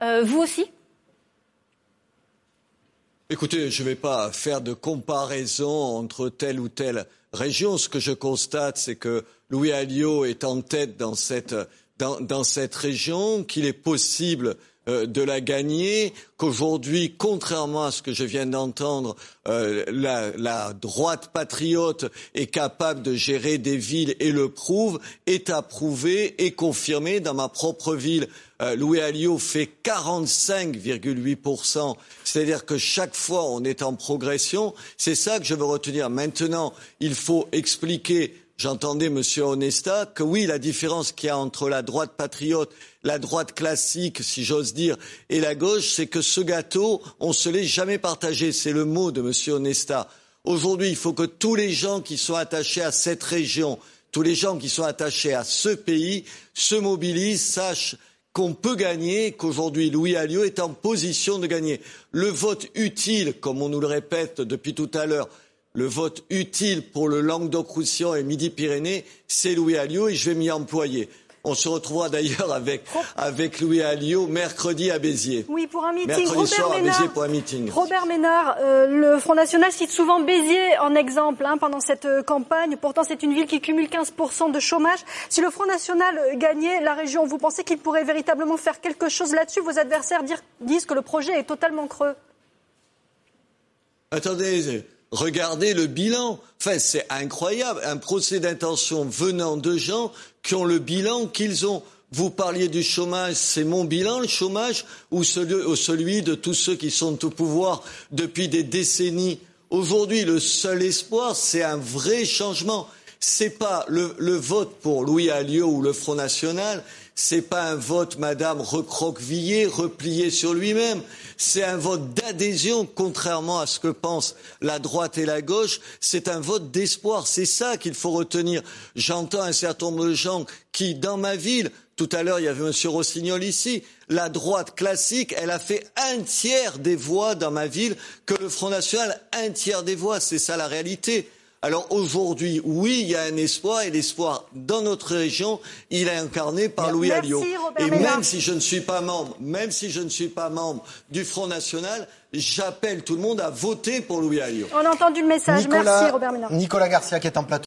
Vous aussi ? Écoutez, je ne vais pas faire de comparaison entre telle ou telle région. Ce que je constate, c'est que Louis Alliot est en tête dans cette région, qu'il est possible de la gagner, qu'aujourd'hui, contrairement à ce que je viens d'entendre, la droite patriote est capable de gérer des villes et le prouve, est approuvé et confirmé. Dans ma propre ville, Louis Alliot fait 45,8%, c'est-à-dire que chaque fois on est en progression. C'est ça que je veux retenir. Maintenant, il faut expliquer. J'entendais Monsieur Onesta que oui, la différence qu'il y a entre la droite patriote, la droite classique, si j'ose dire, et la gauche, c'est que ce gâteau, on se l'est jamais partagé. C'est le mot de Monsieur Onesta. Aujourd'hui, il faut que tous les gens qui sont attachés à cette région, tous les gens qui sont attachés à ce pays, se mobilisent, sachent qu'on peut gagner, qu'aujourd'hui Louis Alliot est en position de gagner. Le vote utile, comme on nous le répète depuis tout à l'heure, le vote utile pour le Languedoc-Roussillon et Midi-Pyrénées, c'est Louis Alliot et je vais m'y employer. On se retrouvera d'ailleurs avec Louis Alliot mercredi à Béziers. Oui, pour un meeting. Mercredi soir à Béziers pour un meeting. Robert Ménard, le Front National cite souvent Béziers en exemple pendant cette campagne. Pourtant, c'est une ville qui cumule 15% de chômage. Si le Front National gagnait la région, vous pensez qu'il pourrait véritablement faire quelque chose là-dessus ? Vos adversaires disent que le projet est totalement creux. Attendez, regardez le bilan. Enfin, c'est incroyable. Un procès d'intention venant de gens qui ont le bilan qu'ils ont. Vous parliez du chômage, c'est mon bilan, le chômage, ou celui de tous ceux qui sont au pouvoir depuis des décennies. Aujourd'hui, le seul espoir, c'est un vrai changement. C'est pas le vote pour Louis Alliot ou le Front National, c'est pas un vote, madame, recroquevillé, replié sur lui-même. C'est un vote d'adhésion, contrairement à ce que pensent la droite et la gauche. C'est un vote d'espoir. C'est ça qu'il faut retenir. J'entends un certain nombre de gens qui, dans ma ville, tout à l'heure, il y avait M. Rossignol ici, la droite classique, elle a fait 1/3 des voix dans ma ville que le Front National, 1/3 des voix. C'est ça la réalité. Alors aujourd'hui, oui, il y a un espoir, et l'espoir dans notre région, il est incarné par Louis Alliot. Et même si je ne suis pas membre, du Front National, j'appelle tout le monde à voter pour Louis Alliot. On a entendu le message. Merci Robert Ménard. Nicolas Garcia qui est en plateau.